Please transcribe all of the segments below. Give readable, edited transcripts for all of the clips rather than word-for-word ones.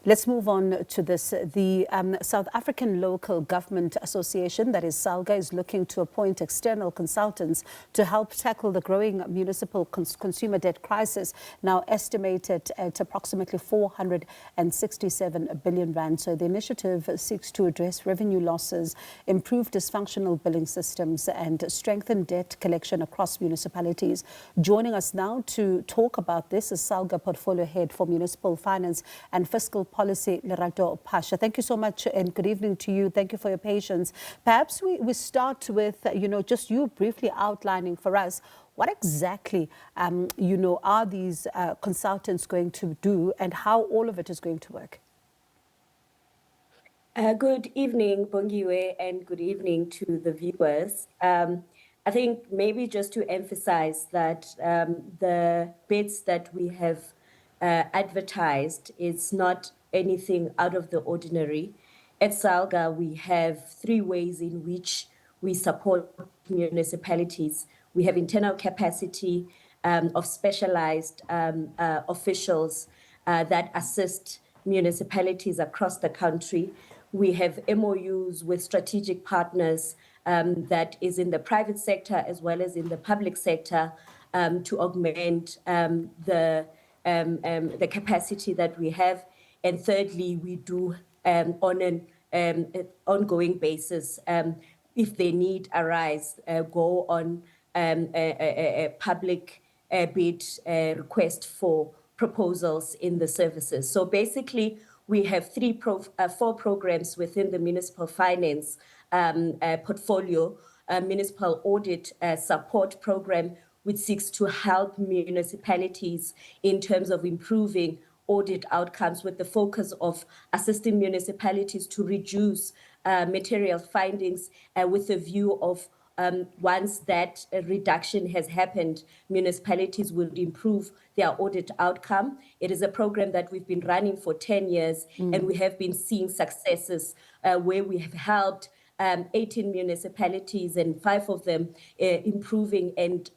Let's move on to this. The South African Local Government Association, that is SALGA, is looking to appoint external consultants to help tackle the growing municipal consumer debt crisis, now estimated at approximately 467 billion rand. So the initiative seeks to address revenue losses, improve dysfunctional billing systems, and strengthen debt collection across municipalities. Joining us now to talk about this is SALGA Portfolio Head for Municipal Finance and Fiscal Policy, Lerato Phasha. Thank you so much and good evening to you. Thank you for your patience. Perhaps we start with, just you briefly outlining for us what exactly, are these consultants going to do and how all of it is going to work. Good evening, Bongiwe, and good evening to the viewers. I think maybe just to emphasize that the bids that we have advertised is not anything out of the ordinary. At SALGA, we have three ways in which we support municipalities. We have internal capacity of specialized officials that assist municipalities across the country. We have MOUs with strategic partners that is in the private sector as well as in the public sector to augment the capacity that we have. And thirdly, we do on an ongoing basis, if the need arise, go on a public bid request for proposals in the services. So basically, we have four programs within the municipal finance portfolio. Municipal audit support program, which seeks to help municipalities in terms of improving audit outcomes with the focus of assisting municipalities to reduce material findings with a view of once that reduction has happened, municipalities will improve their audit outcome. It is a program that we've been running for 10 years, and we have been seeing successes where we have helped 18 municipalities and 5 of them improving and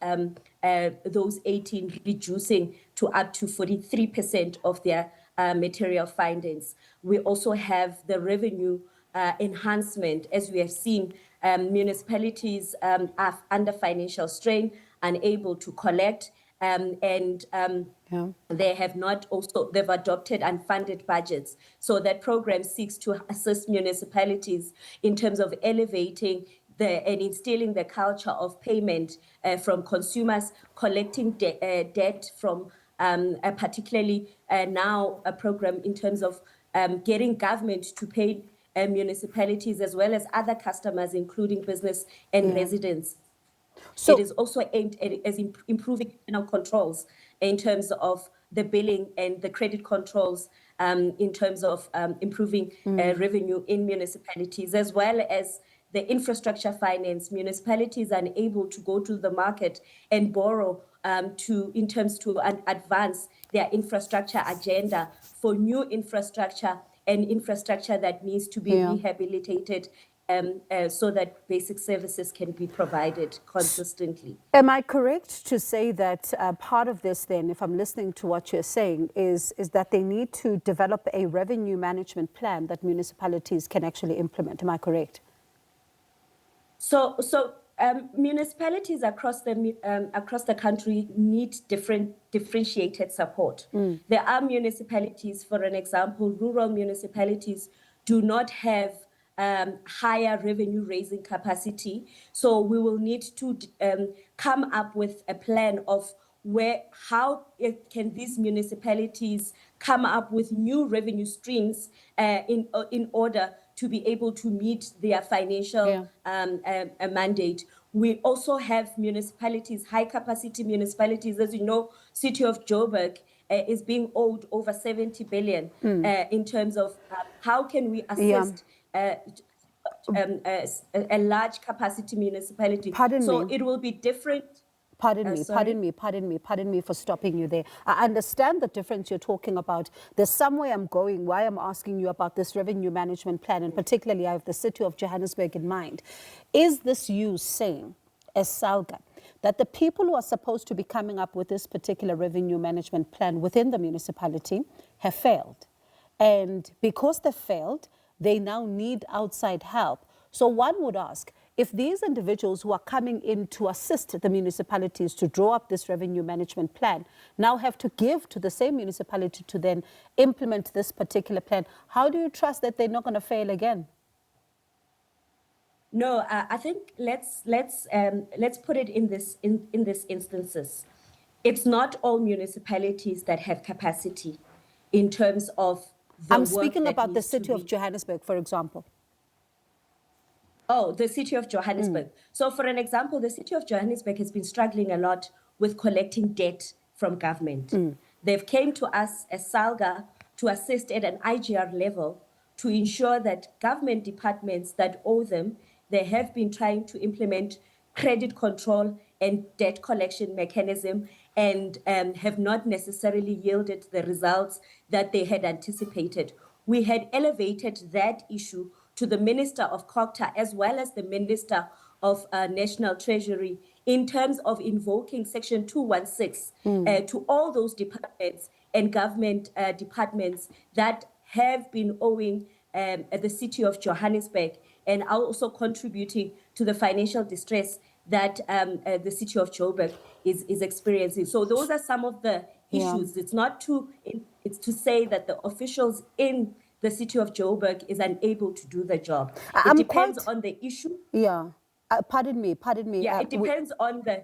those 18 reducing to up to 43% of their material findings. We also have the revenue enhancement. As we have seen, municipalities are under financial strain, unable to collect, they have not also, they've adopted unfunded budgets. So that program seeks to assist municipalities in terms of elevating and instilling the culture of payment from consumers, collecting debt from particularly now a program in terms of getting government to pay municipalities as well as other customers, including business and residents. So it is also aimed at improving internal controls in terms of the billing and the credit controls in terms of improving revenue in municipalities, as well as the infrastructure finance. Municipalities are able to go to the market and borrow to advance their infrastructure agenda for new infrastructure and infrastructure that needs to be rehabilitated so that basic services can be provided consistently. Am I correct to say that part of this then, if I'm listening to what you're saying, is that they need to develop a revenue management plan that municipalities can actually implement? Am I correct? So municipalities across the country need differentiated support. There are municipalities, for an example, rural municipalities do not have higher revenue raising capacity. So we will need to come up with a plan of how can these municipalities come up with new revenue streams in order to be able to meet their financial mandate. We also have municipalities, high capacity municipalities. As you know, City of Joburg is being owed over 70 billion in terms of how can we assist a large capacity municipality. Pardon me. It will be different. Pardon me for stopping you there. I understand the difference you're talking about. There's somewhere I'm going, why I'm asking you about this revenue management plan, and particularly I have the city of Johannesburg in mind. Is this you saying, as SALGA, that the people who are supposed to be coming up with this particular revenue management plan within the municipality have failed? And because they failed, they now need outside help. So one would ask, if these individuals who are coming in to assist the municipalities to draw up this revenue management plan now have to give to the same municipality to then implement this particular plan, how do you trust that they're not going to fail again? No, I think let's put it in this instances. It's not all municipalities that have capacity in terms of the I'm work speaking that about the needs to city of be. Johannesburg, for example. Oh, the city of Johannesburg. So for an example, the city of Johannesburg has been struggling a lot with collecting debt from government. They've came to us as SALGA to assist at an IGR level to ensure that government departments that owe them, they have been trying to implement credit control and debt collection mechanism and have not necessarily yielded the results that they had anticipated. We had elevated that issue to the Minister of COGTA as well as the Minister of National Treasury in terms of invoking Section 216 to all those departments and government departments that have been owing the city of Johannesburg and are also contributing to the financial distress that the city of Joburg is experiencing. So those are some of the issues. It's not it's to say that the officials in the city of Joburg is unable to do the job. It depends on the issue. Yeah. Pardon me. Yeah, it depends on the.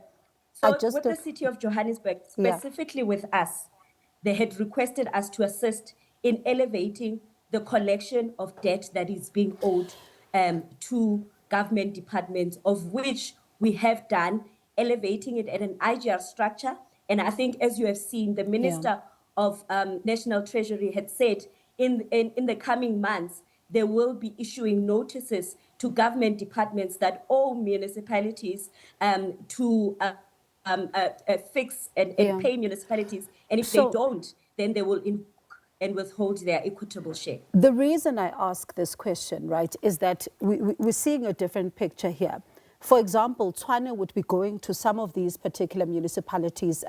I So just with the city of Johannesburg, yeah. specifically with us, they had requested us to assist in elevating the collection of debt that is being owed to government departments, of which we have done, elevating it at an IGR structure. And I think, as you have seen, the Minister of National Treasury had said in the coming months, they will be issuing notices to government departments that owe municipalities to fix and pay municipalities. And if they don't, then they will invoke and withhold their equitable share. The reason I ask this question, right, is that we're seeing a different picture here. For example, Tshwane would be going to some of these particular municipalities,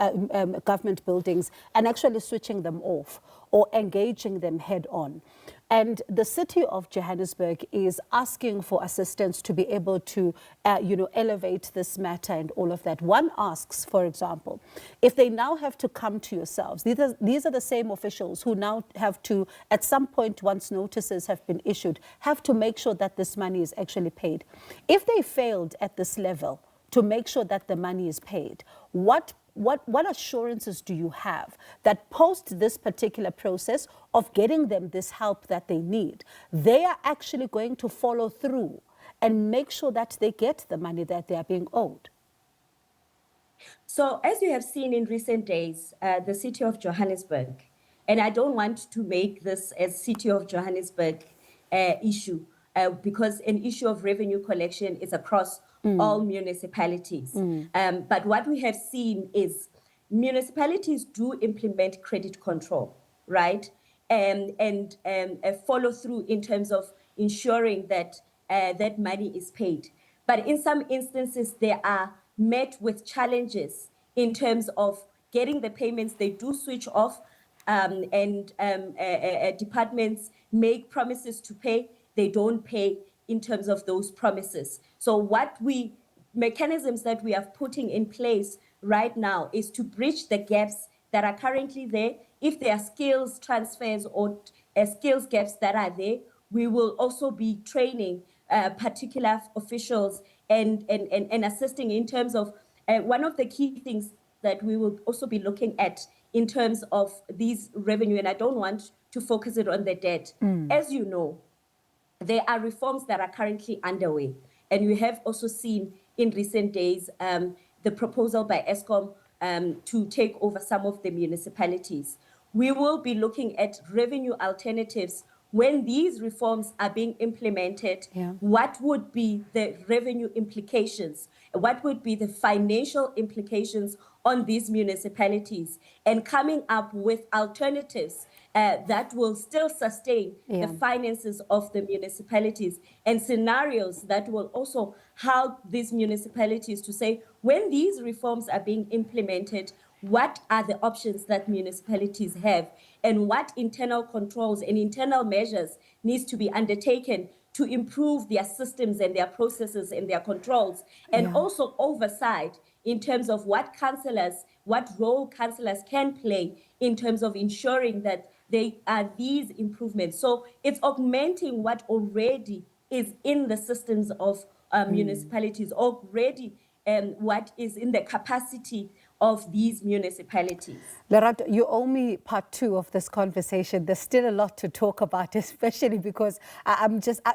government buildings, and actually switching them off or engaging them head on. And the city of Johannesburg is asking for assistance to be able to, elevate this matter and all of that. One asks, for example, if they now have to come to yourselves, these are the same officials who now have to, at some point, once notices have been issued, have to make sure that this money is actually paid. If they failed at this level to make sure that the money is paid, what assurances do you have that post this particular process of getting them this help that they need, they are actually going to follow through and make sure that they get the money that they are being owed? So as you have seen in recent days, the city of Johannesburg, and I don't want to make this a city of Johannesburg issue, because an issue of revenue collection is across all municipalities. But what we have seen is municipalities do implement credit control, right? And follow through in terms of ensuring that that money is paid. But in some instances, they are met with challenges in terms of getting the payments. They do switch off, and departments make promises to pay. They don't pay in terms of those promises. So mechanisms that we are putting in place right now is to bridge the gaps that are currently there. If there are skills transfers or skills gaps that are there, we will also be training particular officials and assisting in terms of one of the key things that we will also be looking at in terms of these revenue, and I don't want to focus it on the debt. As you know, there are reforms that are currently underway, and we have also seen in recent days the proposal by Eskom to take over some of the municipalities. We will be looking at revenue alternatives when these reforms are being implemented. What would be the revenue implications? What would be the financial implications on these municipalities? And coming up with alternatives that will still sustain the finances of the municipalities, and scenarios that will also help these municipalities to say, when these reforms are being implemented, what are the options that municipalities have and what internal controls and internal measures needs to be undertaken to improve their systems and their processes and their controls, and also oversight in terms of what role councillors can play in terms of ensuring that they are these improvements. So it's augmenting what already is in the systems of municipalities, already what is in the capacity of these municipalities. Lerato, you owe me part 2 of this conversation. There's still a lot to talk about, especially because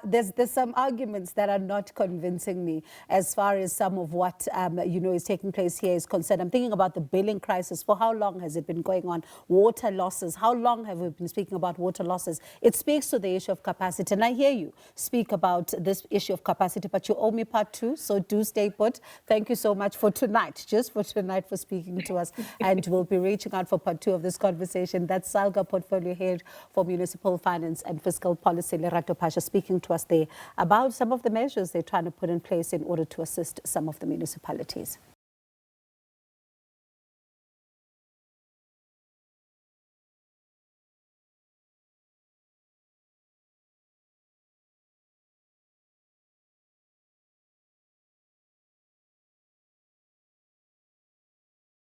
there's some arguments that are not convincing me as far as some of what is taking place here is concerned. I'm thinking about the billing crisis. For how long has it been going on? Water losses. How long have we been speaking about water losses? It speaks to the issue of capacity, and I hear you speak about this issue of capacity, but you owe me part 2, so do stay put. Thank you so much for tonight, just for tonight, for speaking to us, and we'll be reaching out for part 2 of this conversation. That's SALGA Portfolio Head for Municipal Finance and Fiscal Policy, Lerato Phasha, speaking to us there about some of the measures they're trying to put in place in order to assist some of the municipalities.